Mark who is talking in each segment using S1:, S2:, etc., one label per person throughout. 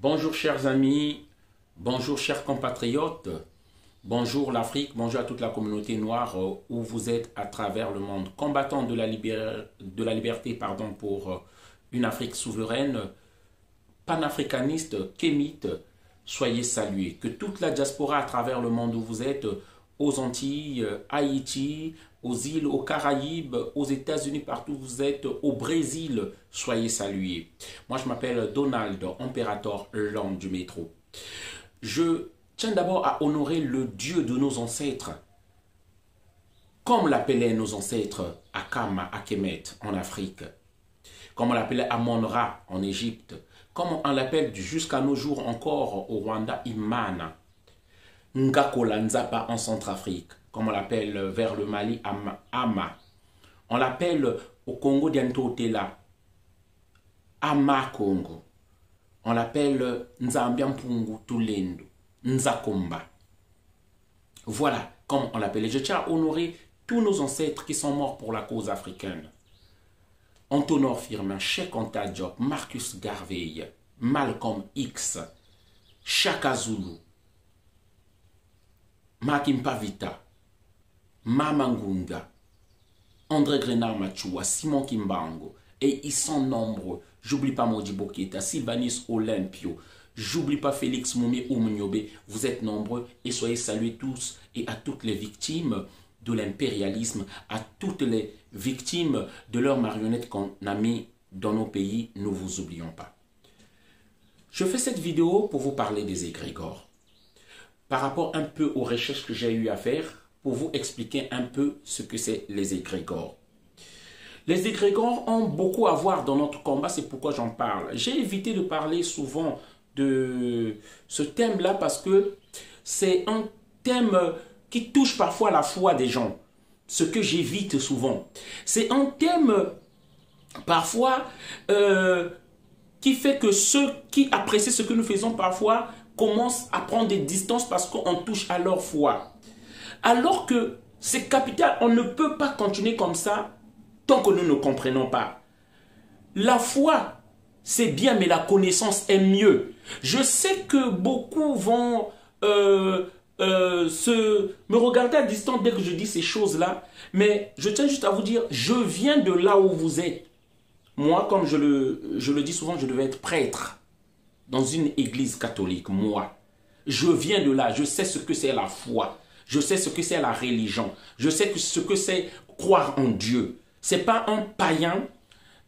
S1: Bonjour chers amis, bonjour chers compatriotes, bonjour l'Afrique, bonjour à toute la communauté noire où vous êtes à travers le monde. Combattant de la liberté pour une Afrique souveraine, panafricaniste, kémite, soyez salués. Que toute la diaspora à travers le monde où vous êtes, aux Antilles, Haïti, aux îles, aux Caraïbes, aux États-Unis, partout où vous êtes, au Brésil, soyez salués. Moi, je m'appelle Donald, Imperator, l'homme du métro. Je tiens d'abord à honorer le Dieu de nos ancêtres, comme l'appelaient nos ancêtres Akam, Akemet en Afrique, comme on l'appelait Amon-Ra en Égypte, comme on l'appelle jusqu'à nos jours encore au Rwanda, Imana, Ngakola Nzapa en Centrafrique, comme on l'appelle vers le Mali, Ama. On l'appelle au Congo d'Antotela, Ama Congo. On l'appelle Nzambiampungu Tulendo, Nzakomba. Voilà comme on l'appelle. Je tiens à honorer tous nos ancêtres qui sont morts pour la cause africaine. Antonor Firmin, Cheikh Anta Diop, Marcus Garvey, Malcolm X, Shaka Zulu, Makimpa Vita, Mama Ngunga, André Grenard Machua, Simon Kimbango, et ils sont nombreux. J'oublie pas Modibo Keïta, Sylvanus Olympio, j'oublie pas Félix Moumé Oumunyobe. Vous êtes nombreux et soyez salués tous et à toutes les victimes de l'impérialisme, à toutes les victimes de leurs marionnettes qu'on a mis dans nos pays, nous vous oublions pas. Je fais cette vidéo pour vous parler des égrégores, par rapport un peu aux recherches que j'ai eu à faire, pour vous expliquer un peu ce que c'est les égrégores. Les égrégores ont beaucoup à voir dans notre combat, c'est pourquoi j'en parle. J'ai évité de parler souvent de ce thème-là parce que c'est un thème qui touche parfois la foi des gens, ce que j'évite souvent. C'est un thème parfois qui fait que ceux qui apprécient ce que nous faisons parfois commencent à prendre des distances parce qu'on touche à leur foi. Alors que c'est capital, on ne peut pas continuer comme ça tant que nous ne comprenons pas. La foi, c'est bien, mais la connaissance est mieux. Je sais que beaucoup vont me regarder à distance dès que je dis ces choses-là, mais je tiens juste à vous dire, je viens de là où vous êtes. Moi, comme je le dis souvent, je devais être prêtre dans une église catholique, moi. Je viens de là, je sais ce que c'est la foi. Je sais ce que c'est la religion. Je sais ce que c'est croire en Dieu. Ce n'est pas un païen,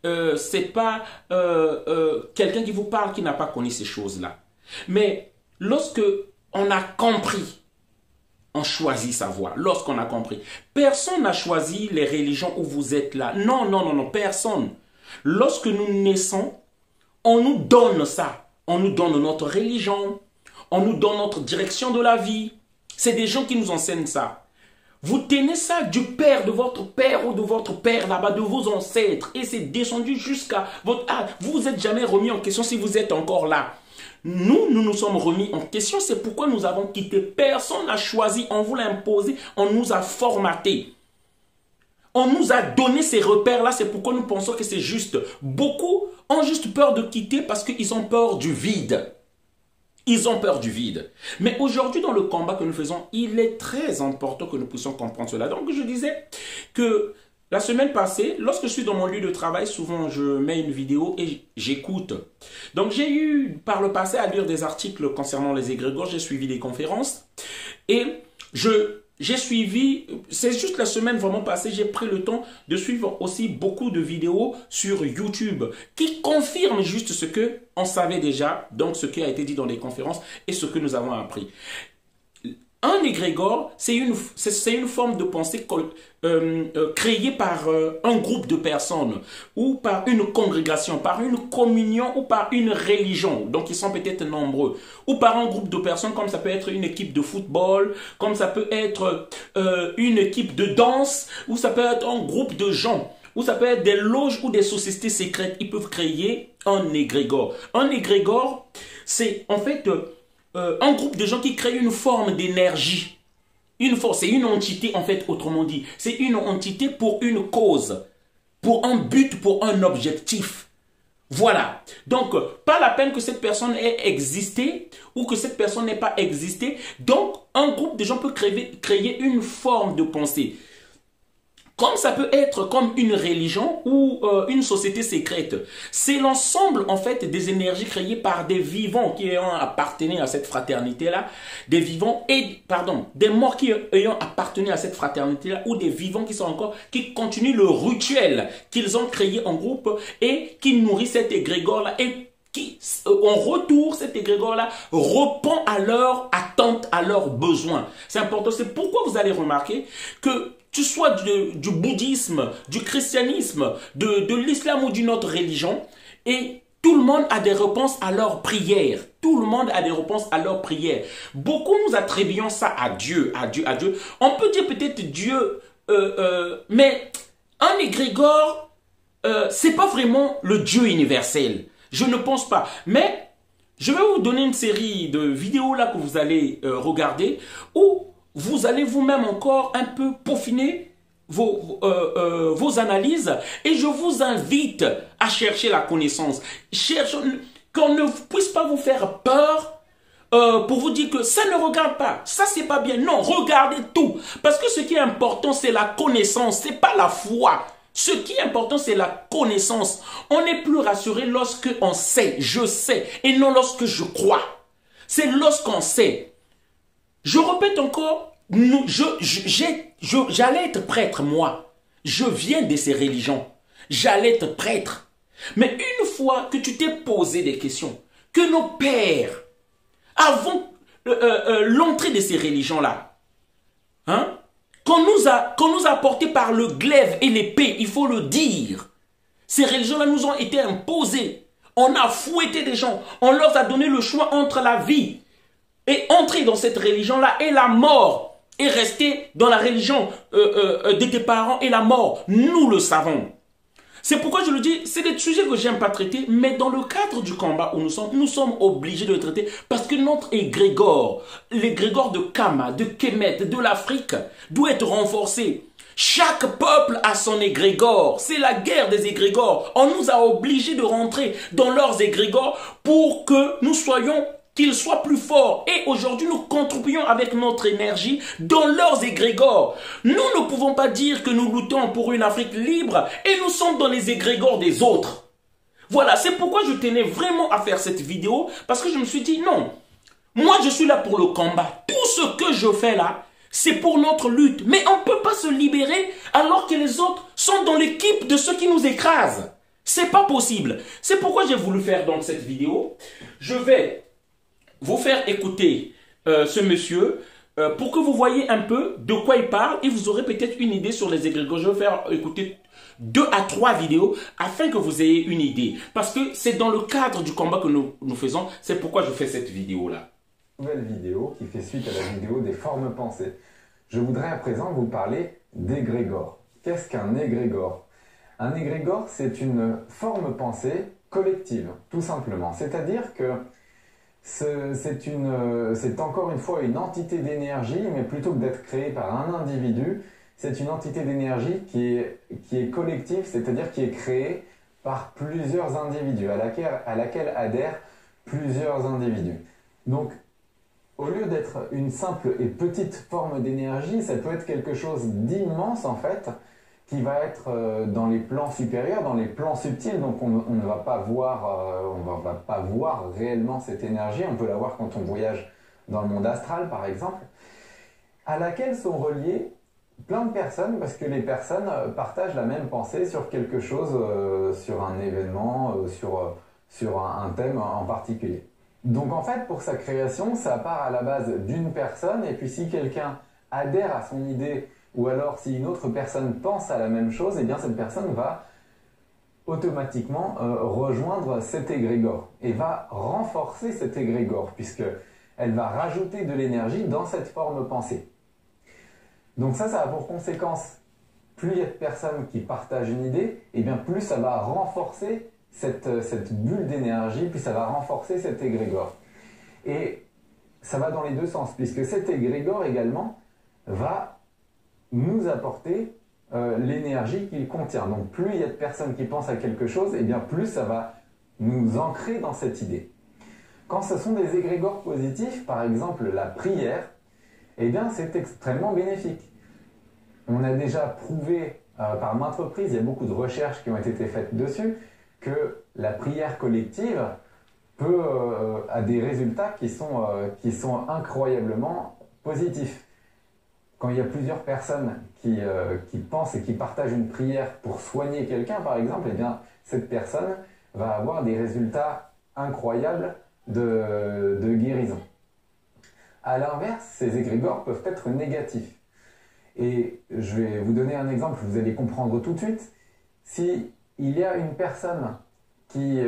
S1: ce n'est pas quelqu'un qui vous parle qui n'a pas connu ces choses-là. Mais lorsque on a compris, on choisit sa voie. Lorsqu'on a compris. Personne n'a choisi les religions où vous êtes là. Non, non, non, non, personne. Lorsque nous naissons, on nous donne ça. On nous donne notre religion. On nous donne notre direction de la vie. C'est des gens qui nous enseignent ça. Vous tenez ça du père de votre père ou de votre père là-bas, de vos ancêtres. Et c'est descendu jusqu'à votre âge. Vous vous êtes jamais remis en question si vous êtes encore là. Nous nous sommes remis en question. C'est pourquoi nous avons quitté. Personne n'a choisi. On vous l'a imposé. On nous a formaté. On nous a donné ces repères-là. C'est pourquoi nous pensons que c'est juste. Beaucoup ont juste peur de quitter parce qu'ils ont peur du vide. Ils ont peur du vide. Mais aujourd'hui, dans le combat que nous faisons, il est très important que nous puissions comprendre cela. Donc, je disais que la semaine passée, lorsque je suis dans mon lieu de travail, souvent, je mets une vidéo et j'écoute. Donc, j'ai eu par le passé à lire des articles concernant les égrégores. J'ai suivi des conférences et j'ai suivi, c'est juste la semaine vraiment passée, j'ai pris le temps de suivre aussi beaucoup de vidéos sur YouTube qui confirment juste ce que on savait déjà, donc ce qui a été dit dans les conférences et ce que nous avons appris. Un égrégore, c'est une forme de pensée créée par un groupe de personnes ou par une congrégation, par une communion ou par une religion. Donc, ils sont peut-être nombreux. Ou par un groupe de personnes, comme ça peut être une équipe de football, comme ça peut être une équipe de danse, ou ça peut être un groupe de gens, ou ça peut être des loges ou des sociétés secrètes. Ils peuvent créer un égrégore. Un égrégore, c'est en fait un groupe de gens qui créent une forme d'énergie. Une force, c'est une entité en fait, autrement dit. C'est une entité pour une cause, pour un but, pour un objectif. Voilà. Donc, pas la peine que cette personne ait existé ou que cette personne n'ait pas existé. Donc, un groupe de gens peut créer une forme de pensée. Comme ça peut être comme une religion ou une société secrète. C'est l'ensemble en fait des énergies créées par des vivants qui ayant appartenu à cette fraternité-là, des vivants et pardon, des morts qui ayant appartenu à cette fraternité-là ou des vivants qui sont encore qui continuent le rituel qu'ils ont créé en groupe et qui nourrissent cet égrégore-là et qui, en retour, cet égrégore-là répond à leurs attentes, à leurs besoins. C'est important. C'est pourquoi vous allez remarquer que tu sois du bouddhisme, du christianisme, de l'islam ou d'une autre religion, et tout le monde a des réponses à leurs prières. Tout le monde a des réponses à leurs prières. Beaucoup nous attribuons ça à Dieu, à Dieu, à Dieu. On peut dire peut-être Dieu, mais un égrégore, c'est pas vraiment le Dieu universel. Je ne pense pas. Mais je vais vous donner une série de vidéos là que vous allez regarder où vous allez vous-même encore un peu peaufiner vos analyses et je vous invite à chercher la connaissance. Qu'on ne puisse pas vous faire peur pour vous dire que ça ne regarde pas, ça c'est pas bien. Non, regardez tout. Parce que ce qui est important, c'est la connaissance, c'est pas la foi. Ce qui est important, c'est la connaissance. On est plus rassuré lorsque on sait, je sais, et non lorsque je crois. C'est lorsqu'on sait. Je répète encore, j'allais être prêtre, moi. Je viens de ces religions. J'allais être prêtre. Mais une fois que tu t'es posé des questions, que nos pères, avant l'entrée de ces religions-là, hein, qu'on nous a apporté par le glaive et l'épée, il faut le dire. Ces religions-là nous ont été imposées. On a fouetté des gens. On leur a donné le choix entre la vie et entrer dans cette religion-là et la mort. Et rester dans la religion de tes parents et la mort. Nous le savons. C'est pourquoi je le dis, c'est des sujets que j'aime pas traiter, mais dans le cadre du combat où nous sommes obligés de le traiter parce que notre égrégore, l'égrégore de Kama, de Kemet, de l'Afrique, doit être renforcé. Chaque peuple a son égrégore. C'est la guerre des égrégores. On nous a obligés de rentrer dans leurs égrégores pour que nous soyons qu'ils soient plus forts. Et aujourd'hui, nous contribuons avec notre énergie dans leurs égrégores. Nous ne pouvons pas dire que nous luttons pour une Afrique libre et nous sommes dans les égrégores des autres. Voilà, c'est pourquoi je tenais vraiment à faire cette vidéo, parce que je me suis dit, non, moi je suis là pour le combat. Tout ce que je fais là, c'est pour notre lutte. Mais on ne peut pas se libérer alors que les autres sont dans l'équipe de ceux qui nous écrasent. C'est pas possible. C'est pourquoi j'ai voulu faire donc cette vidéo. Je vais vous faire écouter ce monsieur pour que vous voyez un peu de quoi il parle et vous aurez peut-être une idée sur les égrégores. Je vais faire écouter 2 à 3 vidéos afin que vous ayez une idée. Parce que c'est dans le cadre du combat que nous faisons. C'est pourquoi je fais cette vidéo-là.
S2: Nouvelle vidéo qui fait suite à la vidéo des formes pensées. Je voudrais à présent vous parler d'égrégore. Qu'est-ce qu'un égrégore? Un égrégore, c'est une forme pensée collective, tout simplement. C'est-à-dire que c'est encore une fois une entité d'énergie, mais plutôt que d'être créée par un individu, c'est une entité d'énergie qui est collective, c'est-à-dire qui est créée par plusieurs individus, à laquelle adhèrent plusieurs individus. Donc, au lieu d'être une simple et petite forme d'énergie, ça peut être quelque chose d'immense en fait, qui va être dans les plans supérieurs, dans les plans subtils, donc on ne va pas voir réellement cette énergie, on peut la voir quand on voyage dans le monde astral par exemple, à laquelle sont reliées plein de personnes, parce que les personnes partagent la même pensée sur quelque chose, sur un événement, sur un thème en particulier. Donc en fait, pour sa création, ça part à la base d'une personne, et puis si quelqu'un adhère à son idée, ou alors si une autre personne pense à la même chose, eh bien cette personne va automatiquement rejoindre cet égrégore, et va renforcer cet égrégore, puisqu'elle va rajouter de l'énergie dans cette forme pensée. Donc ça a pour conséquence, plus il y a de personnes qui partagent une idée, et bien plus ça va renforcer cette bulle d'énergie, puis ça va renforcer cet égrégore. Et ça va dans les deux sens, puisque cet égrégore également va nous apporter l'énergie qu'il contient. Donc plus il y a de personnes qui pensent à quelque chose, et bien plus ça va nous ancrer dans cette idée. Quand ce sont des égrégores positifs, par exemple la prière, eh bien c'est extrêmement bénéfique. On a déjà prouvé par maintes reprises, il y a beaucoup de recherches qui ont été faites dessus, que la prière collective a des résultats qui sont incroyablement positifs. Quand il y a plusieurs personnes qui pensent et qui partagent une prière pour soigner quelqu'un, par exemple, eh bien, cette personne va avoir des résultats incroyables de guérison. À l'inverse, ces égrégores peuvent être négatifs. Et je vais vous donner un exemple, vous allez comprendre tout de suite. Si il y a une personne qui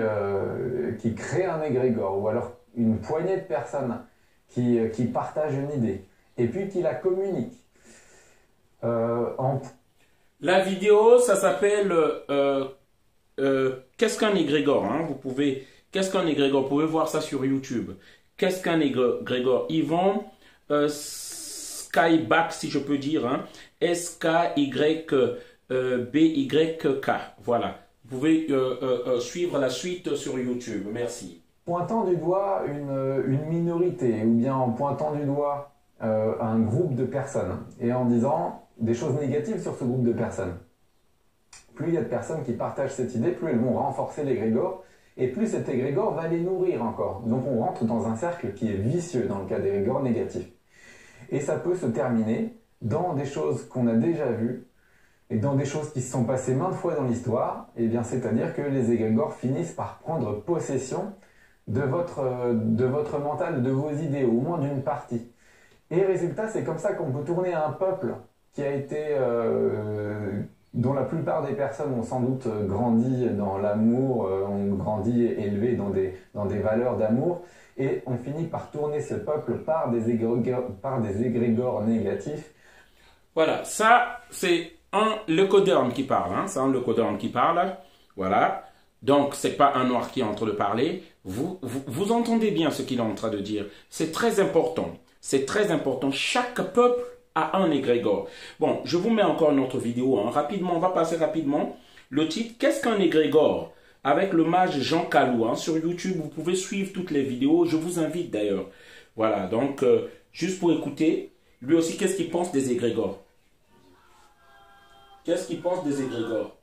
S2: crée un égrégore, ou alors une poignée de personnes qui partagent une idée, et puis qui la communiquent.
S1: La vidéo, ça s'appelle Qu'est-ce qu'un égrégore, hein? Qu'est-ce qu'un égrégore? Vous pouvez voir ça sur YouTube. Qu'est-ce qu'un égrégore? Yvon Skyback, si je peux dire, hein? S-K-Y-B-Y-K. Voilà. Vous pouvez suivre la suite sur YouTube. Merci.
S2: Pointant du doigt une minorité, ou bien en pointant du doigt un groupe de personnes, et en disant des choses négatives sur ce groupe de personnes. Plus il y a de personnes qui partagent cette idée, plus elles vont renforcer l'égrégore, et plus cet égrégore va les nourrir encore. Donc on rentre dans un cercle qui est vicieux dans le cas d'égrégore négatif. Et ça peut se terminer dans des choses qu'on a déjà vues, et dans des choses qui se sont passées maintes fois dans l'histoire, et bien c'est-à-dire que les égrégores finissent par prendre possession de votre mental, de vos idées, au moins d'une partie. Et résultat, c'est comme ça qu'on peut tourner un peuple qui a été, dont la plupart des personnes ont sans doute grandi dans l'amour, ont grandi élevé dans des valeurs d'amour, et on finit par tourner ce peuple par des égrégores négatifs.
S1: Voilà, ça c'est le codeur qui parle, hein? C'est un le codeur qui parle, voilà. Donc c'est pas un noir qui est en train de parler. Vous entendez bien ce qu'il est en train de dire. C'est très important. C'est très important. Chaque peuple a un égrégore. Bon, je vous mets encore une autre vidéo. Hein. Rapidement, on va passer rapidement. Le titre, qu'est-ce qu'un égrégore? Avec le mage Jean Calou. Hein. Sur YouTube, vous pouvez suivre toutes les vidéos. Je vous invite d'ailleurs. Voilà, donc, juste pour écouter. Lui aussi, qu'est-ce qu'il pense des égrégores? Qu'est-ce qu'il pense des égrégores?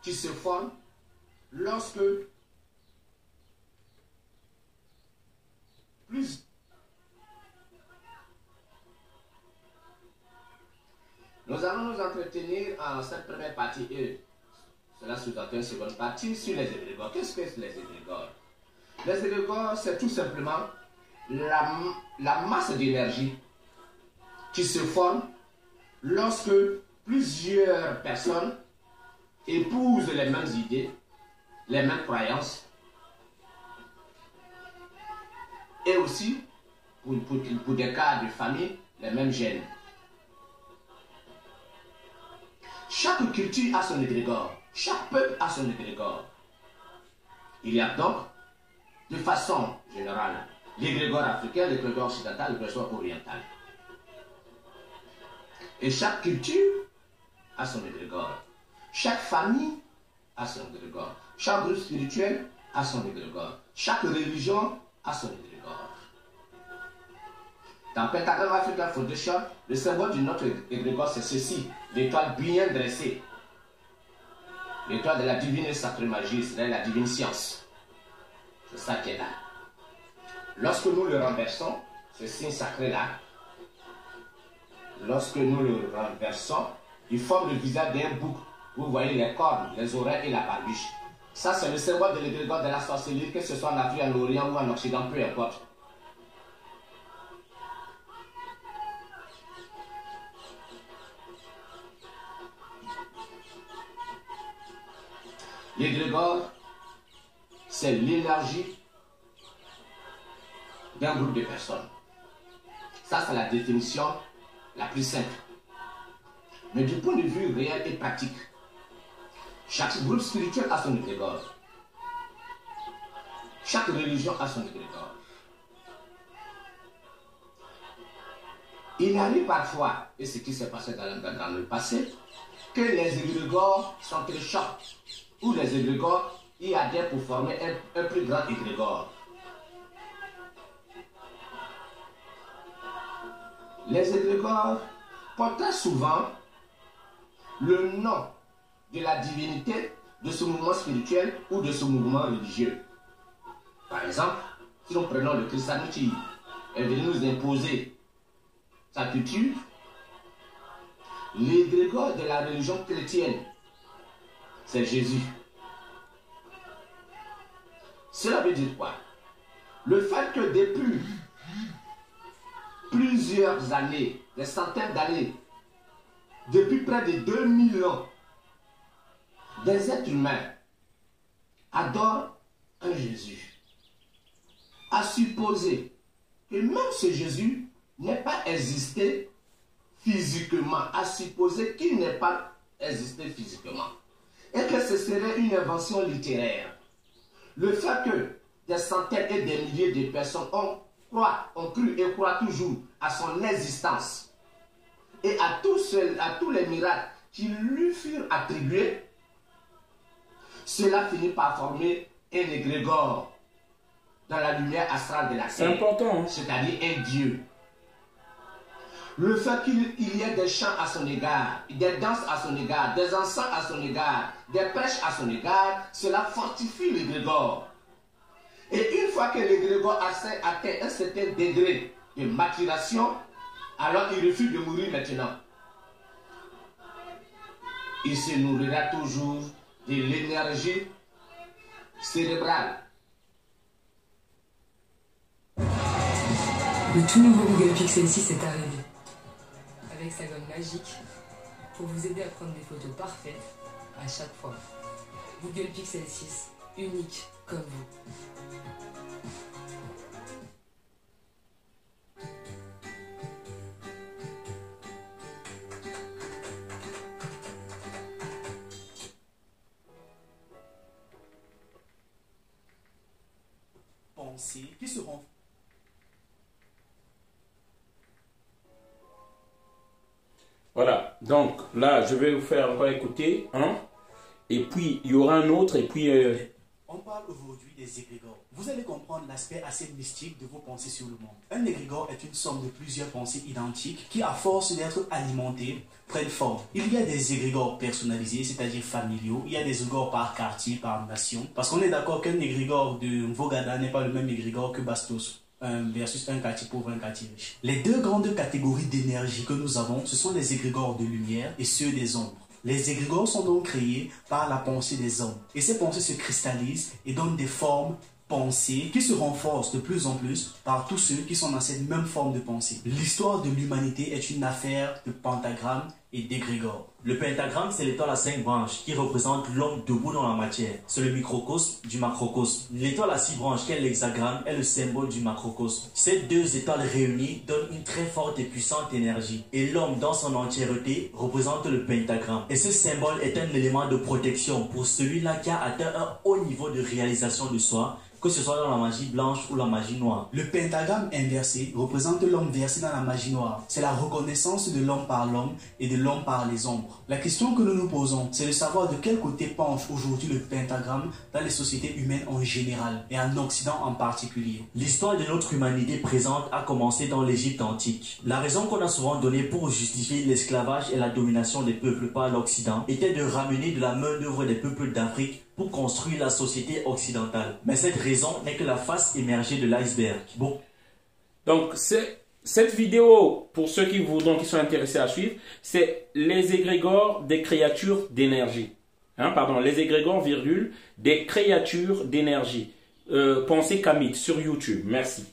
S3: Qui se forment lorsque plus nous allons nous entretenir en cette première partie et cela sous-entend une seconde partie sur les égrégores. Qu'est-ce que c'est les égrégores? Les égrégores, c'est tout simplement la masse d'énergie qui se forme lorsque plusieurs personnes épousent les mêmes idées, les mêmes croyances, et aussi, pour des cas de famille, les mêmes gènes. Chaque culture a son égrégore, chaque peuple a son égrégore. Il y a donc, de façon générale, l'égrégore africain, l'égrégore occidental, l'égrégore oriental. Et chaque culture a son égrégore. Chaque famille a son égrégore. Chaque groupe spirituel a son égrégore. Chaque religion a son égrégore. Dans Pentagram African Foundation, le symbole de notre égrégore, c'est ceci, l'étoile bien dressée. L'étoile de la divine et sacrée magie, c'est la divine science. C'est ça qui est là. Lorsque nous le renversons, ce signe sacré-là, lorsque nous le renversons, il forme le visage d'un bouc. Vous voyez les cornes, les oreilles et la barbiche. Ça, c'est le symbole de l'égrégore de la sorcellerie, que ce soit en Afrique, en Orient ou en Occident, peu importe. L'égrégore, c'est l'énergie d'un groupe de personnes. Ça, c'est la définition la plus simple. Mais du point de vue réel et pratique, chaque groupe spirituel a son égrégore. Chaque religion a son égrégore. Il arrive parfois, et ce qui s'est passé dans le passé, que les égrégores s'entrechoquent, ou les égrégores y adhèrent pour former un plus grand égrégore. Les égrégores portent souvent le nom de la divinité de ce mouvement spirituel ou de ce mouvement religieux. Par exemple, si nous prenons le Krishnamurti, elle vient nous imposer sa culture, l'égrégore de la religion chrétienne, c'est Jésus. Cela veut dire quoi? Le fait que depuis plusieurs années, des centaines d'années, depuis près de 2000 ans, des êtres humains adorent un Jésus, à supposer que même ce Jésus n'ait pas existé physiquement, à supposer qu'il n'ait pas existé physiquement, et que ce serait une invention littéraire. Le fait que des centaines et des milliers de personnes ont cru et croient toujours à son existence et à tous les miracles qui lui furent attribués, cela finit par former un égrégore dans la lumière astrale de la terre.
S1: C'est important.
S3: C'est-à-dire un Dieu. Le fait qu'il y ait des chants à son égard, des danses à son égard, des encens à son égard, des prêches à son égard, cela fortifie l'égrégore. Et une fois que l'égrégore atteint un certain degré de maturation, alors il refuse de mourir maintenant. Il se nourrira toujours de l'énergie cérébrale.
S4: Le tout nouveau Google Pixel 6 est arrivé. Avec sa gomme magique, pour vous aider à prendre des photos parfaites à chaque fois. Google Pixel 6, unique comme vous.
S5: Pensées qui seront
S1: Voilà, donc là, je vais vous faire encore écouter, hein? Et puis, il y aura un autre, et puis...
S5: On parle aujourd'hui des égrégores. Vous allez comprendre l'aspect assez mystique de vos pensées sur le monde. Un égrégore est une somme de plusieurs pensées identiques qui, à force d'être alimentées, prennent forme. Il y a des égrégores personnalisés, c'est-à-dire familiaux. Il y a des égrégores par quartier, par nation. Parce qu'on est d'accord qu'un égrégore de Vogada n'est pas le même égrégore que Bastos. Versus un quartier pauvre, un quartier riche. Les deux grandes catégories d'énergie que nous avons, ce sont les égrégores de lumière et ceux des ombres. Les égrégores sont donc créés par la pensée des hommes. Et ces pensées se cristallisent et donnent des formes pensées qui se renforcent de plus en plus par tous ceux qui sont dans cette même forme de pensée. L'histoire de l'humanité est une affaire de pentagrammes et d'égrégores.
S6: Le pentagramme, c'est l'étoile à 5 branches qui représente l'homme debout dans la matière. C'est le microcosme du macrocosme. L'étoile à 6 branches, qui est l'hexagramme, est le symbole du macrocosme. Ces deux étoiles réunies donnent une très forte et puissante énergie. Et l'homme dans son entièreté représente le pentagramme. Et ce symbole est un élément de protection pour celui-là qui a atteint un haut niveau de réalisation de soi, que ce soit dans la magie blanche ou la magie noire.
S5: Le pentagramme inversé représente l'homme versé dans la magie noire. C'est la reconnaissance de l'homme par l'homme et de l'homme par les ombres. La question que nous nous posons, c'est de savoir de quel côté penche aujourd'hui le pentagramme dans les sociétés humaines en général et en Occident en particulier.
S6: L'histoire de notre humanité présente a commencé dans l'Égypte antique. La raison qu'on a souvent donnée pour justifier l'esclavage et la domination des peuples par l'Occident était de ramener de la main-d'œuvre des peuples d'Afrique pour construire la société occidentale. Mais cette raison n'est que la face émergée de l'iceberg. Bon.
S1: Donc, cette vidéo, pour ceux qui sont intéressés à suivre, c'est les égrégores des créatures d'énergie. Hein, pardon, les égrégores, virgule, des créatures d'énergie. Pensez Kamit sur YouTube. Merci.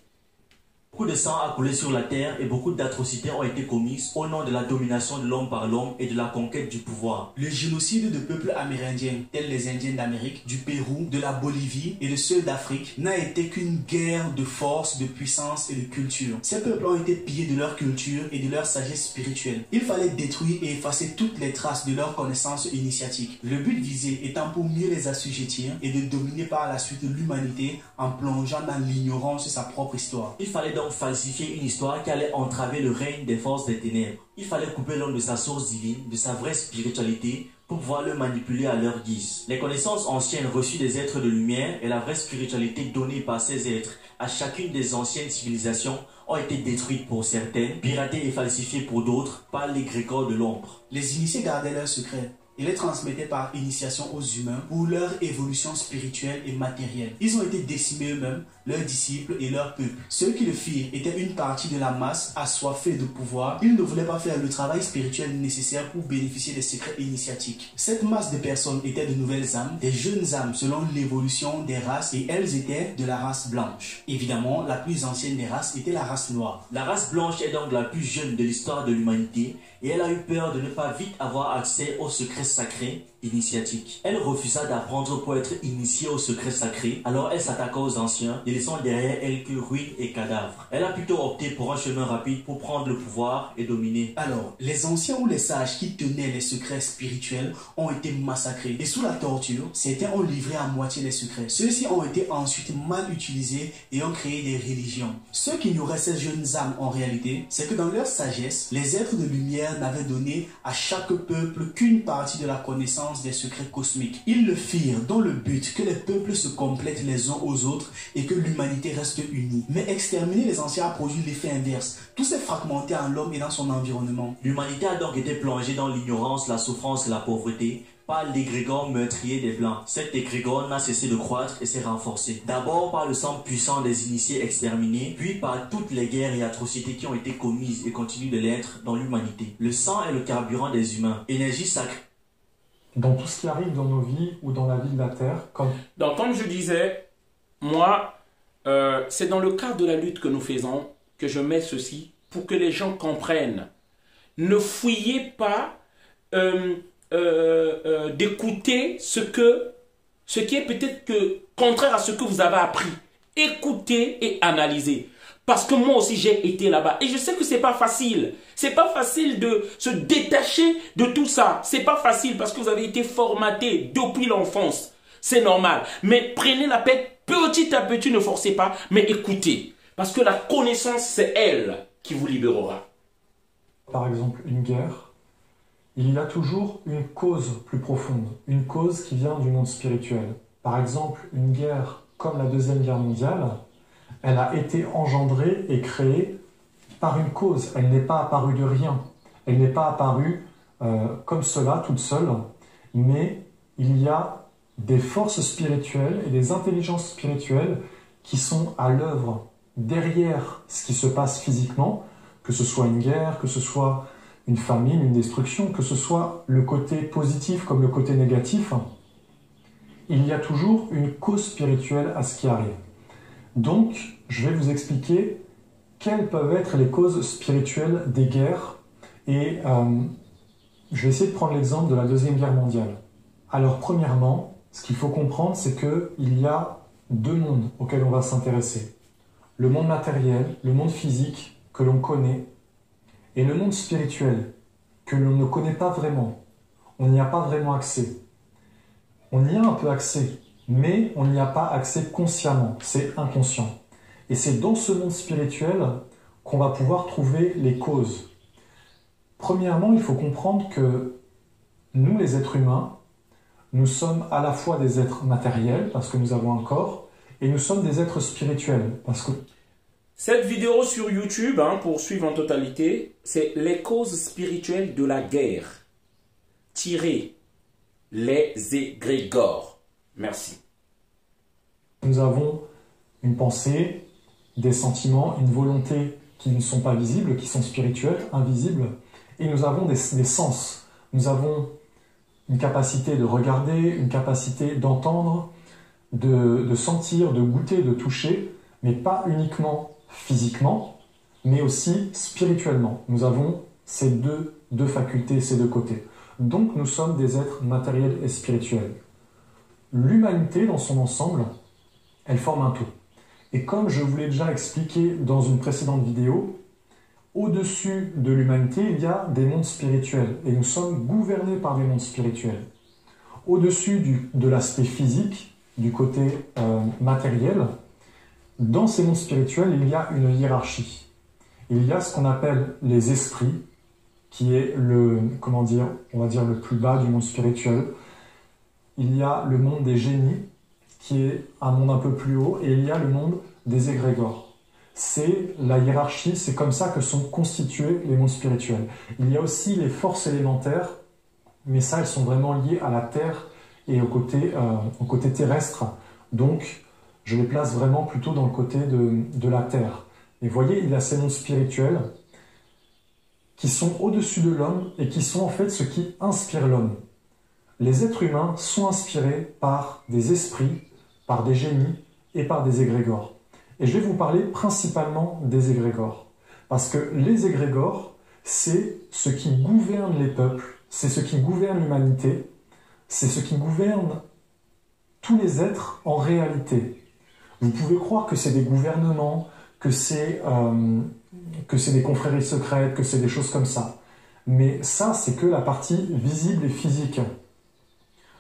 S6: Beaucoup de sang a coulé sur la terre et beaucoup d'atrocités ont été commises au nom de la domination de l'homme par l'homme et de la conquête du pouvoir.
S5: Le génocide de peuples amérindiens, tels les Indiens d'Amérique, du Pérou, de la Bolivie et de ceux d'Afrique, n'a été qu'une guerre de force, de puissance et de culture. Ces peuples ont été pillés de leur culture et de leur sagesse spirituelle. Il fallait détruire et effacer toutes les traces de leur connaissance initiatique. Le but visé étant pour mieux les assujettir et de dominer par la suite l'humanité en plongeant dans l'ignorance de sa propre histoire.
S6: Il fallait donc donc falsifier une histoire qui allait entraver le règne des forces des ténèbres. Il fallait couper l'homme de sa source divine, de sa vraie spiritualité, pour pouvoir le manipuler à leur guise. Les connaissances anciennes reçues des êtres de lumière et la vraie spiritualité donnée par ces êtres à chacune des anciennes civilisations ont été détruites pour certaines, piratées et falsifiées pour d'autres par l'égrégore de l'ombre.
S5: Les initiés gardaient leurs secrets et les transmettaient par initiation aux humains pour leur évolution spirituelle et matérielle. Ils ont été décimés eux-mêmes, leurs disciples et leur peuple. Ceux qui le firent étaient une partie de la masse assoiffée de pouvoir. Ils ne voulaient pas faire le travail spirituel nécessaire pour bénéficier des secrets initiatiques. Cette masse de personnes étaient de nouvelles âmes, des jeunes âmes selon l'évolution des races, et elles étaient de la race blanche. Évidemment, la plus ancienne des races était la race noire.
S6: La race blanche est donc la plus jeune de l'histoire de l'humanité et elle a eu peur de ne pas vite avoir accès aux secrets sacrés initiatiques. Elle refusa d'apprendre pour être initiée aux secrets sacrés, alors elle s'attaqua aux anciens et laissant derrière elle que ruines et cadavres. Elle a plutôt opté pour un chemin rapide pour prendre le pouvoir et dominer.
S5: Alors, les anciens ou les sages qui tenaient les secrets spirituels ont été massacrés et sous la torture, certains ont livré à moitié les secrets. Ceux-ci ont été ensuite mal utilisés et ont créé des religions. Ce qu'ignoraient ces jeunes âmes en réalité, c'est que dans leur sagesse, les êtres de lumière n'avaient donné à chaque peuple qu'une partie de la connaissance des secrets cosmiques. Ils le firent dans le but que les peuples se complètent les uns aux autres et que l'humanité reste unie. Mais exterminer les anciens a produit l'effet inverse. Tout s'est fragmenté en l'homme et dans son environnement.
S6: L'humanité a donc été plongée dans l'ignorance, la souffrance et la pauvreté par l'égrégore meurtrier des Blancs. Cet égrégore n'a cessé de croître et s'est renforcé. D'abord par le sang puissant des initiés exterminés, puis par toutes les guerres et atrocités qui ont été commises et continuent de l'être dans l'humanité. Le sang est le carburant des humains, énergie sacrée.
S7: Dans tout ce qui arrive dans nos vies ou dans la vie de la Terre,
S1: Donc, comme je disais, moi, c'est dans le cadre de la lutte que nous faisons que je mets ceci pour que les gens comprennent. Ne fouillez pas d'écouter ce qui est peut-être que contraire à ce que vous avez appris. Écoutez et analysez. Parce que moi aussi, j'ai été là-bas. Et je sais que c'est pas facile. C'est pas facile de se détacher de tout ça. C'est pas facile parce que vous avez été formaté depuis l'enfance. C'est normal. Mais prenez la peine petit à petit, ne forcez pas, mais écoutez. Parce que la connaissance, c'est elle qui vous libérera.
S7: Par exemple, une guerre, il y a toujours une cause plus profonde. Une cause qui vient du monde spirituel. Par exemple, une guerre comme la Deuxième Guerre mondiale, elle a été engendrée et créée par une cause. Elle n'est pas apparue de rien. Elle n'est pas apparue comme cela, toute seule. Mais il y a des forces spirituelles et des intelligences spirituelles qui sont à l'œuvre derrière ce qui se passe physiquement, que ce soit une guerre, que ce soit une famine, une destruction, que ce soit le côté positif comme le côté négatif. Il y a toujours une cause spirituelle à ce qui arrive. Donc, je vais vous expliquer quelles peuvent être les causes spirituelles des guerres et je vais essayer de prendre l'exemple de la Deuxième Guerre mondiale. Alors, premièrement, ce qu'il faut comprendre, c'est qu'il y a deux mondes auxquels on va s'intéresser. Le monde matériel, le monde physique que l'on connaît, et le monde spirituel que l'on ne connaît pas vraiment. On n'y a pas vraiment accès. On y a un peu accès, mais on n'y a pas accès consciemment, c'est inconscient. Et c'est dans ce monde spirituel qu'on va pouvoir trouver les causes. Premièrement, il faut comprendre que nous, les êtres humains, nous sommes à la fois des êtres matériels, parce que nous avons un corps, et nous sommes des êtres spirituels, parce que...
S1: Cette vidéo sur YouTube, pour suivre en totalité, c'est les causes spirituelles de la guerre. Tirez les égrégores. Merci.
S7: Nous avons une pensée, des sentiments, une volonté qui ne sont pas visibles, qui sont spirituels, invisibles, et nous avons des sens. Nous avons une capacité de regarder, une capacité d'entendre, de sentir, de goûter, de toucher, mais pas uniquement physiquement, mais aussi spirituellement. Nous avons ces deux facultés, ces deux côtés. Donc nous sommes des êtres matériels et spirituels. L'humanité dans son ensemble, elle forme un tout. Et comme je vous l'ai déjà expliqué dans une précédente vidéo, au-dessus de l'humanité, il y a des mondes spirituels. Et nous sommes gouvernés par des mondes spirituels. Au-dessus de l'aspect physique, du côté matériel, Dans ces mondes spirituels, il y a une hiérarchie. Il y a ce qu'on appelle les esprits, qui est le, comment dire, on va dire le plus bas du monde spirituel. Il y a le monde des génies, qui est un monde un peu plus haut, et il y a le monde des égrégores. C'est la hiérarchie, c'est comme ça que sont constitués les mondes spirituels. Il y a aussi les forces élémentaires, mais ça, elles sont vraiment liées à la Terre et au côté terrestre. Donc, je les place vraiment plutôt dans le côté de la Terre. Et vous voyez, il y a ces mondes spirituels qui sont au-dessus de l'homme et qui sont en fait ce qui inspire l'homme. Les êtres humains sont inspirés par des esprits, par des génies et par des égrégores. Et je vais vous parler principalement des égrégores. Parce que les égrégores, c'est ce qui gouverne les peuples, c'est ce qui gouverne l'humanité, c'est ce qui gouverne tous les êtres en réalité. Vous pouvez croire que c'est des gouvernements, que c'est des confréries secrètes, que c'est des choses comme ça. Mais ça, c'est que la partie visible et physique.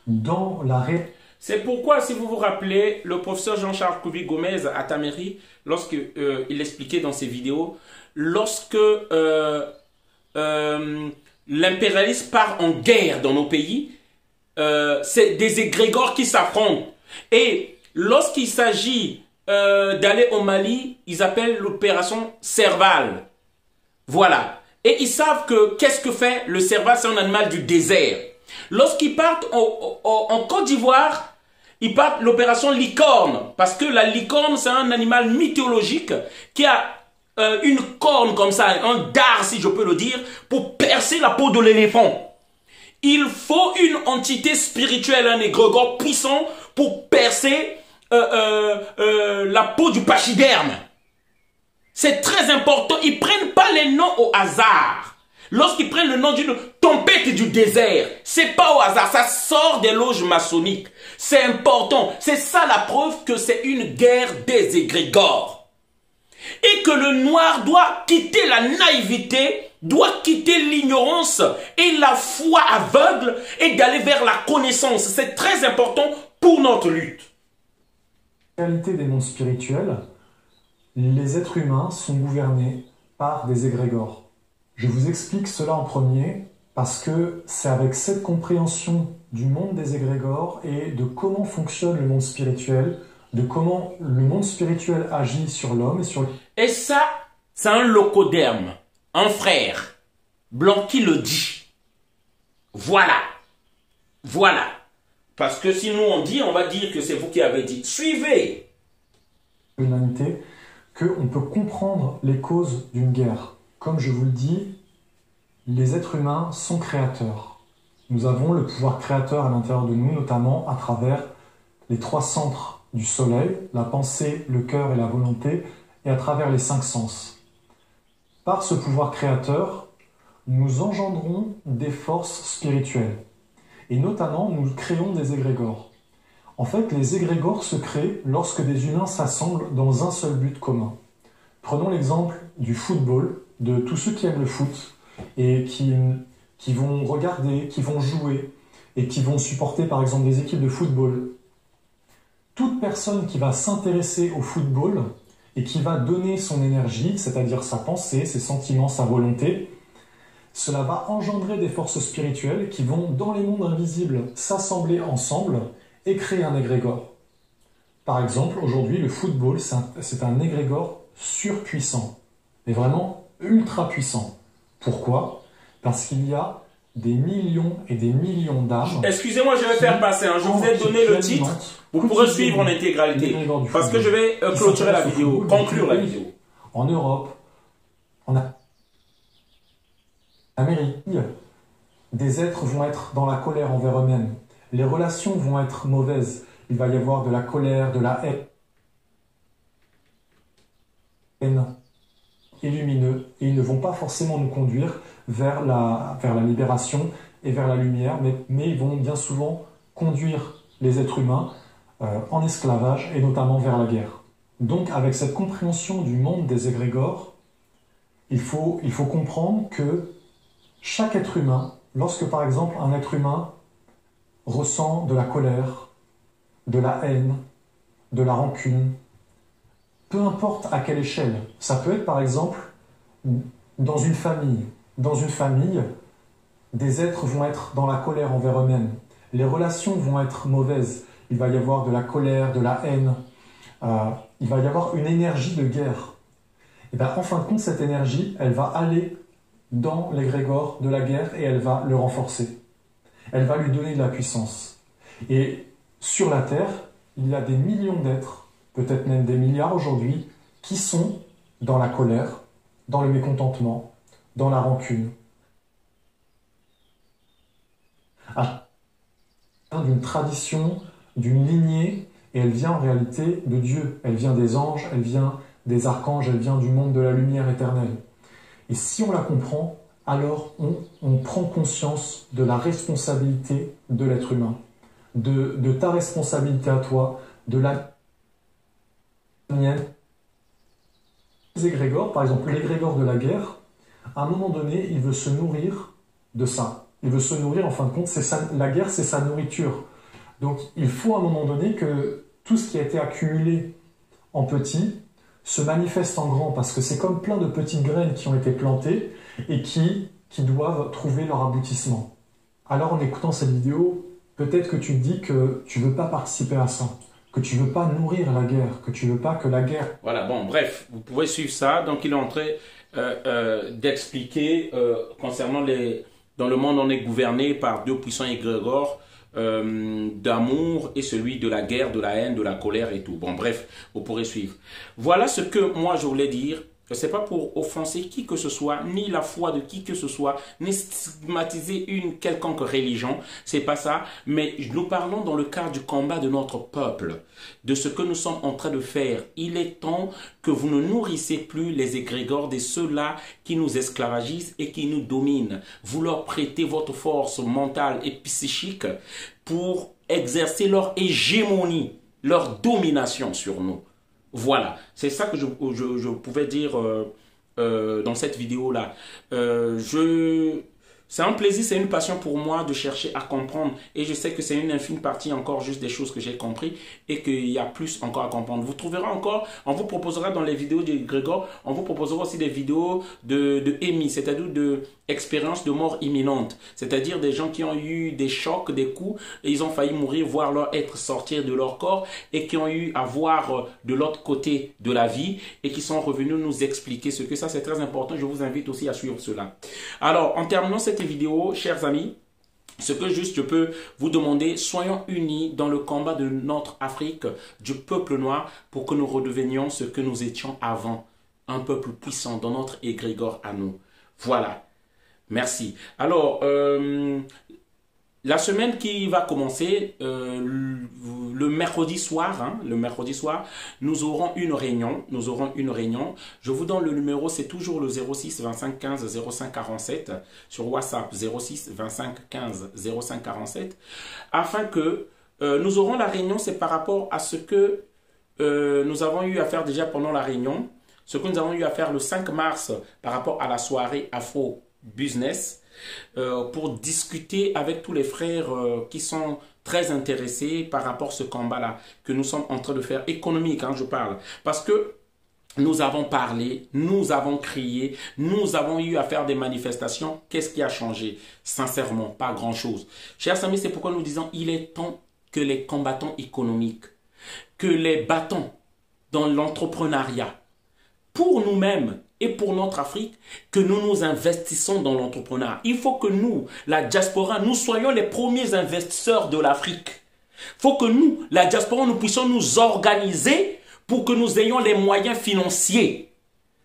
S7: Dans la réalité...
S1: C'est pourquoi, si vous vous rappelez, le professeur Jean-Charles Couvi-Gomez à Tamery, lorsqu'il expliquait dans ses vidéos, lorsque l'impérialisme part en guerre dans nos pays, c'est des égrégores qui s'affrontent. Et lorsqu'il s'agit d'aller au Mali, ils appellent l'opération Serval. Voilà. Et ils savent que qu'est-ce que fait le Serval, c'est un animal du désert. Lorsqu'ils partent en Côte d'Ivoire, ils partent l'opération licorne. Parce que la licorne, c'est un animal mythologique qui a une corne comme ça, un dard si je peux le dire, pour percer la peau de l'éléphant. Il faut une entité spirituelle, un égrégore puissant pour percer la peau du pachyderme. C'est très important. Ils ne prennent pas les noms au hasard. Lorsqu'ils prennent le nom d'une tempête du désert, c'est pas au hasard, ça sort des loges maçonniques. C'est important. C'est ça la preuve que c'est une guerre des égrégores. Et que le noir doit quitter la naïveté, doit quitter l'ignorance et la foi aveugle et d'aller vers la connaissance. C'est très important pour notre lutte.
S7: En réalité des mondes spirituels, les êtres humains sont gouvernés par des égrégores. Je vous explique cela en premier parce que c'est avec cette compréhension du monde des égrégores et de comment fonctionne le monde spirituel, de comment le monde spirituel agit sur l'homme et sur...
S1: Et ça, c'est un locoderme, un frère blanc qui le dit. Voilà. Voilà. Parce que si nous on dit, on va dire que c'est vous qui avez dit. Suivez.
S7: L'humanité, qu'on peut comprendre les causes d'une guerre. Comme je vous le dis, les êtres humains sont créateurs. Nous avons le pouvoir créateur à l'intérieur de nous, notamment à travers les 3 centres du soleil, la pensée, le cœur et la volonté, et à travers les 5 sens. Par ce pouvoir créateur, nous engendrons des forces spirituelles. Et notamment, nous créons des égrégores. En fait, les égrégores se créent lorsque des humains s'assemblent dans un seul but commun. Prenons l'exemple du football, de tous ceux qui aiment le foot et qui vont regarder, qui vont jouer et qui vont supporter par exemple des équipes de football. Toute personne qui va s'intéresser au football et qui va donner son énergie, c'est-à-dire sa pensée, ses sentiments, sa volonté, cela va engendrer des forces spirituelles qui vont, dans les mondes invisibles, s'assembler ensemble et créer un égrégore. Par exemple, aujourd'hui, le football, c'est un égrégore surpuissant, mais vraiment ultra puissant. Pourquoi? Parce qu'il y a des millions et des millions d'âmes.
S1: Excusez-moi, je vais faire passer. Je vous ai donné le titre. Vous pourrez suivre en intégralité. Parce que je vais clôturer la vidéo, conclure la vidéo.
S7: En Europe, en Amérique, des êtres vont être dans la colère envers eux-mêmes. Les relations vont être mauvaises. Il va y avoir de la colère, de la haine et lumineux. Et ils ne vont pas forcément nous conduire vers la libération et vers la lumière, mais ils vont bien souvent conduire les êtres humains en esclavage et notamment vers la guerre. Donc avec cette compréhension du monde des égrégores, il faut comprendre que chaque être humain, lorsque par exemple un être humain ressent de la colère, de la haine, de la rancune, peu importe à quelle échelle. Ça peut être par exemple dans une famille. Dans une famille, des êtres vont être dans la colère envers eux-mêmes. Les relations vont être mauvaises. Il va y avoir de la colère, de la haine. Il va y avoir une énergie de guerre. Et bien, en fin de compte, cette énergie, elle va aller dans l'égrégore de la guerre et elle va le renforcer. Elle va lui donner de la puissance. Et sur la Terre, il y a des millions d'êtres, peut-être même des milliards aujourd'hui, qui sont dans la colère, dans le mécontentement, dans la rancune. D'une tradition, d'une lignée, et elle vient en réalité de Dieu. Elle vient des anges, elle vient des archanges, elle vient du monde de la lumière éternelle. Et si on la comprend, alors on prend conscience de la responsabilité de l'être humain, de ta responsabilité à toi, de la mienne. Les égrégores, par exemple l'égrégore de la guerre, à un moment donné, il veut se nourrir de ça. Il veut se nourrir, en fin de compte, la guerre, c'est sa nourriture. Donc il faut à un moment donné que tout ce qui a été accumulé en petit se manifeste en grand, parce que c'est comme plein de petites graines qui ont été plantées et qui doivent trouver leur aboutissement. Alors en écoutant cette vidéo, peut-être que tu te dis que tu ne veux pas participer à ça, que tu ne veux pas nourrir la guerre, que tu ne veux pas que la guerre...
S1: Voilà, bon, bref, vous pouvez suivre ça. Donc il est en train d'expliquer concernant dans le monde on est gouverné par deux puissants égrégores, d'amour et celui de la guerre, de la haine, de la colère et tout. Bon, bref, vous pourrez suivre. Voilà ce que moi je voulais dire. Ce n'est pas pour offenser qui que ce soit, ni la foi de qui que ce soit, ni stigmatiser une quelconque religion. C'est pas ça. Mais nous parlons dans le cadre du combat de notre peuple, de ce que nous sommes en train de faire. Il est temps que vous ne nourrissez plus les égrégores de ceux-là qui nous esclavagisent et qui nous dominent. Vous leur prêtez votre force mentale et psychique pour exercer leur hégémonie, leur domination sur nous. Voilà, c'est ça que je pouvais dire dans cette vidéo-là. C'est un plaisir, c'est une passion pour moi de chercher à comprendre. Et je sais que c'est une infime partie encore juste des choses que j'ai compris et qu'il y a plus encore à comprendre. Vous trouverez encore, on vous proposera dans les vidéos de Grégor, on vous proposera aussi des vidéos de EMI, c'est-à-dire de expériences de mort imminente. C'est-à-dire des gens qui ont eu des chocs, des coups, et ils ont failli mourir, voir leur être sortir de leur corps et qui ont eu à voir de l'autre côté de la vie et qui sont revenus nous expliquer ce que ça, c'est très important. Je vous invite aussi à suivre cela. Alors, en terminant cette vidéo, chers amis, ce que juste je peux vous demander, soyons unis dans le combat de notre Afrique, du peuple noir, pour que nous redevenions ce que nous étions avant, un peuple puissant dans notre égrégore à nous. Voilà. Merci. Alors, la semaine qui va commencer, le mercredi soir, nous aurons une réunion. Je vous donne le numéro, c'est toujours le 06 25 15 05 47 sur WhatsApp, 06 25 15 05 47, afin que nous aurons la réunion. C'est par rapport à ce que nous avons eu à faire déjà pendant la réunion, ce que nous avons eu à faire le 5 mars par rapport à la soirée Afro Business, pour discuter avec tous les frères qui sont très intéressés par rapport à ce combat-là que nous sommes en train de faire, économique, je parle, parce que nous avons parlé, nous avons crié, nous avons eu à faire des manifestations. Qu'est-ce qui a changé? Sincèrement, pas grand-chose. Chers amis, c'est pourquoi nous disons il est temps que les combattants économiques, que les battants dans l'entrepreneuriat, pour nous-mêmes et pour notre Afrique, que nous nous investissons dans l'entrepreneuriat. Il faut que nous, la diaspora, nous soyons les premiers investisseurs de l'Afrique. Il faut que nous, la diaspora, nous puissions nous organiser pour que nous ayons les moyens financiers.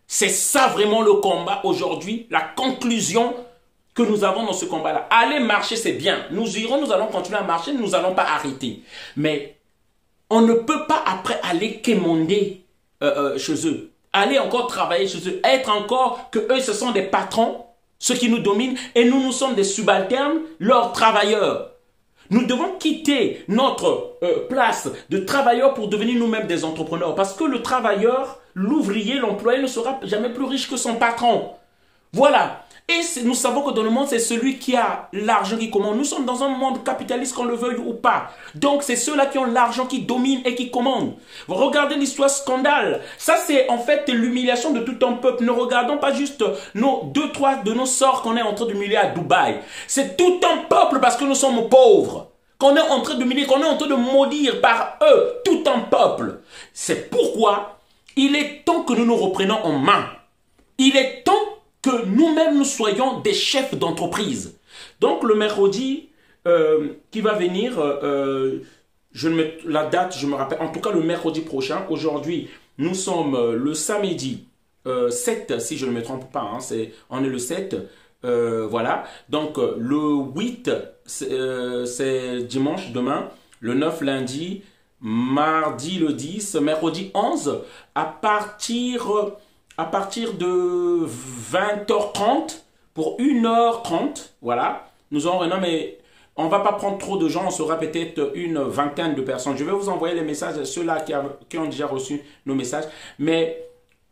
S1: C'est ça vraiment le combat aujourd'hui, la conclusion que nous avons dans ce combat-là. Aller marcher, c'est bien. Nous irons, nous allons continuer à marcher, nous n'allons pas arrêter. Mais on ne peut pas après aller quémander chez eux. Aller encore travailler chez eux, être encore que eux ce sont des patrons, ceux qui nous dominent, et nous sommes des subalternes, leurs travailleurs. Nous devons quitter notre place de travailleurs pour devenir nous-mêmes des entrepreneurs, parce que le travailleur, l'ouvrier, l'employé ne sera jamais plus riche que son patron. Voilà. Et nous savons que dans le monde, c'est celui qui a l'argent qui commande. Nous sommes dans un monde capitaliste, qu'on le veuille ou pas. Donc, c'est ceux-là qui ont l'argent qui dominent et qui commandent. Vous regardez l'histoire scandale. Ça, c'est en fait l'humiliation de tout un peuple. Ne regardons pas juste nos 2-3 de nos sorts qu'on est en train d'humilier à Dubaï. C'est tout un peuple parce que nous sommes pauvres. Qu'on est en train d'humilier, qu'on est en train de maudire par eux, tout un peuple. C'est pourquoi il est temps que nous nous reprenions en main. Il est temps que nous-mêmes nous soyons des chefs d'entreprise. Donc le mercredi qui va venir, la date, je me rappelle, en tout cas le mercredi prochain. Aujourd'hui, nous sommes le samedi 7, si je ne me trompe pas, hein, on est le 7. Voilà, donc le 8, c'est dimanche demain, le 9 lundi, mardi le 10, mercredi 11, à partir de 20h30 pour 1h30, voilà, nous aurons un mais on ne va pas prendre trop de gens, on sera peut-être une vingtaine de personnes. Je vais vous envoyer les messages à ceux-là qui ont déjà reçu nos messages, mais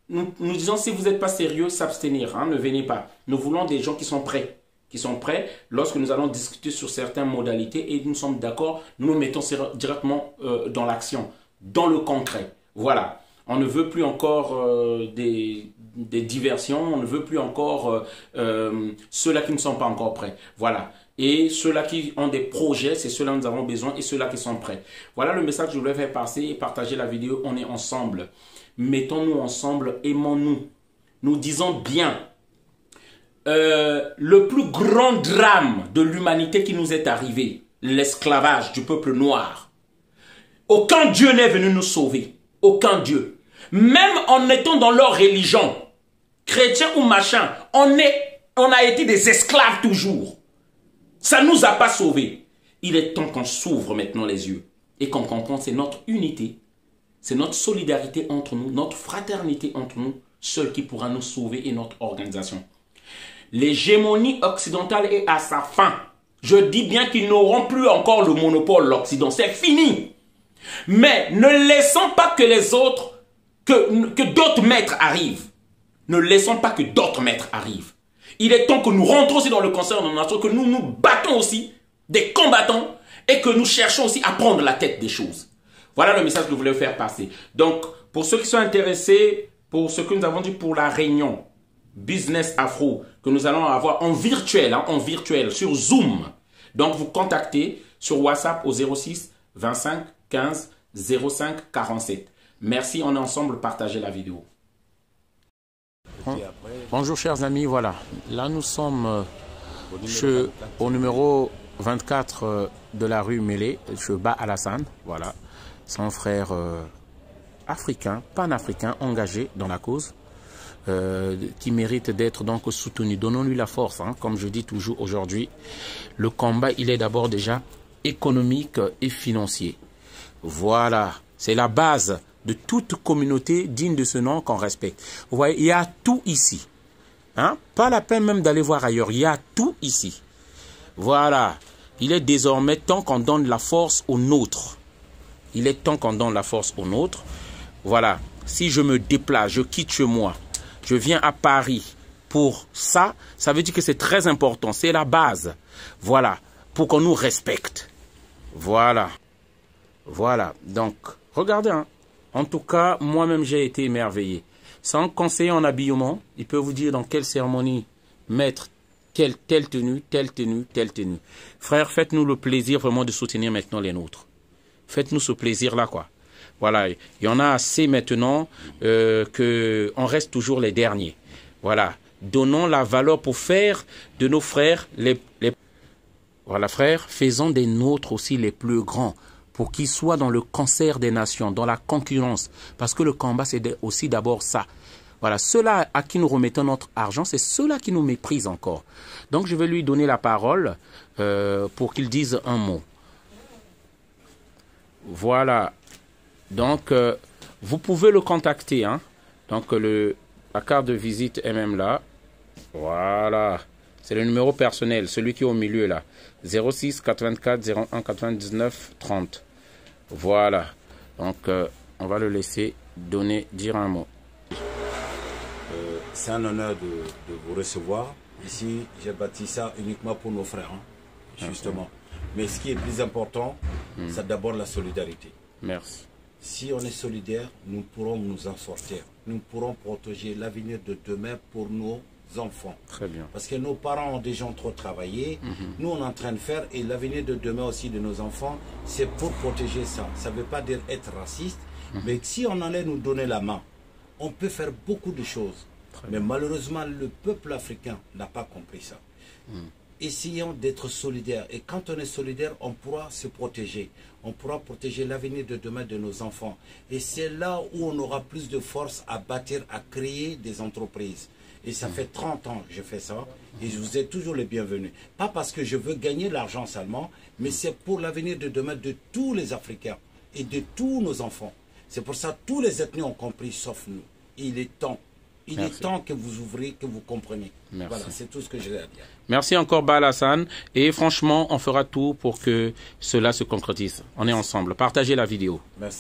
S1: nous disons, si vous n'êtes pas sérieux, s'abstenir, hein, ne venez pas. Nous voulons des gens qui sont prêts. Lorsque nous allons discuter sur certaines modalités et nous sommes d'accord, nous nous mettons directement dans l'action, dans le concret. Voilà. On ne veut plus encore des diversions, on ne veut plus encore ceux-là qui ne sont pas encore prêts. Voilà. Et ceux-là qui ont des projets, c'est ceux-là que nous avons besoin et ceux-là qui sont prêts. Voilà le message que je voulais faire passer et partager la vidéo. On est ensemble. Mettons-nous ensemble, aimons-nous. Nous disons bien, le plus grand drame de l'humanité qui nous est arrivé, l'esclavage du peuple noir. Aucun Dieu n'est venu nous sauver. Aucun Dieu. Même en étant dans leur religion, chrétien ou machin, on a été des esclaves toujours. Ça ne nous a pas sauvés. Il est temps qu'on s'ouvre maintenant les yeux et qu'on comprenne c'est notre unité. C'est notre solidarité entre nous, notre fraternité entre nous, seul qui pourra nous sauver et notre organisation. L'hégémonie occidentale est à sa fin. Je dis bien qu'ils n'auront plus encore le monopole, l'Occident. C'est fini. Mais ne laissons pas que les autres, que d'autres maîtres arrivent. Ne laissons pas que d'autres maîtres arrivent. Il est temps que nous rentrons aussi dans le concert de nos nations, que nous nous battons aussi des combattants et que nous cherchons aussi à prendre la tête des choses. Voilà le message que je voulais faire passer. Donc, pour ceux qui sont intéressés, pour ce que nous avons dit pour la réunion Business Afro, que nous allons avoir en virtuel, sur Zoom. Donc, vous contactez sur WhatsApp au 06 25 15 05 47. Merci, on est ensemble, partagez la vidéo. Bonjour chers amis, voilà. Là, nous sommes au numéro 24 de la rue Mélé, chez Ba Alassane, voilà. Son frère africain, panafricain, engagé dans la cause, qui mérite d'être donc soutenu. Donnons-lui la force, hein, comme je dis toujours aujourd'hui. Le combat, il est d'abord déjà économique et financier. Voilà, c'est la base de toute communauté digne de ce nom qu'on respecte. Vous voyez, il y a tout ici. Hein? Pas la peine même d'aller voir ailleurs, il y a tout ici. Voilà, il est désormais temps qu'on donne la force aux nôtres. Il est temps qu'on donne la force aux nôtres. Voilà, si je me déplace, je quitte chez moi, je viens à Paris pour ça, ça veut dire que c'est très important, c'est la base. Voilà, pour qu'on nous respecte. Voilà. Voilà, donc, regardez, hein. En tout cas, moi-même, j'ai été émerveillé. Sans conseiller en habillement, il peut vous dire dans quelle cérémonie mettre telle tenue, telle tenue, telle tenue. Frères, faites-nous le plaisir vraiment de soutenir maintenant les nôtres. Faites-nous ce plaisir-là, quoi. Voilà, il y en a assez maintenant qu'on reste toujours les derniers. Voilà, donnons la valeur pour faire de nos frères Voilà, frères, faisons des nôtres aussi les plus grands, pour qu'ils soient dans le concert des nations, dans la concurrence. Parce que le combat, c'est aussi d'abord ça. Voilà, ceux-là à qui nous remettons notre argent, c'est ceux-là qui nous méprisent encore. Donc, je vais lui donner la parole pour qu'il dise un mot. Voilà. Donc, vous pouvez le contacter. Hein. Donc, la carte de visite est même là. Voilà. C'est le numéro personnel, celui qui est au milieu là. 06 84 01 99 30. Voilà. Donc, on va le laisser dire un mot.
S8: C'est un honneur de vous recevoir Ici, j'ai bâti ça uniquement pour nos frères, hein, justement. Mais ce qui est plus important, c'est d'abord la solidarité.
S1: Merci.
S8: Si on est solidaire, nous pourrons nous en sortir. Nous pourrons protéger l'avenir de demain pour nos enfants.
S1: Très bien.
S8: Parce que nos parents ont déjà trop travaillé. Nous, on est en train de faire. Et l'avenir de demain aussi de nos enfants, c'est pour protéger ça. Ça ne veut pas dire être raciste. Mais si on allait nous donner la main, on peut faire beaucoup de choses. Mais malheureusement, le peuple africain n'a pas compris ça. Essayons d'être solidaires. Et quand on est solidaire, on pourra se protéger. On pourra protéger l'avenir de demain de nos enfants. Et c'est là où on aura plus de force à bâtir, à créer des entreprises. Et ça fait 30 ans que je fais ça. Et je vous ai toujours les bienvenus. Pas parce que je veux gagner l'argent seulement, mais c'est pour l'avenir de demain de tous les Africains et de tous nos enfants. C'est pour ça que tous les ethnies ont compris, sauf nous. Il est temps. Il est temps que vous ouvriez, que vous compreniez.
S1: Merci.
S8: Voilà, c'est tout ce que j'ai à dire.
S1: Merci encore, Ba Alassane. Et franchement, on fera tout pour que cela se concrétise. On est ensemble. Partagez la vidéo.
S8: Merci.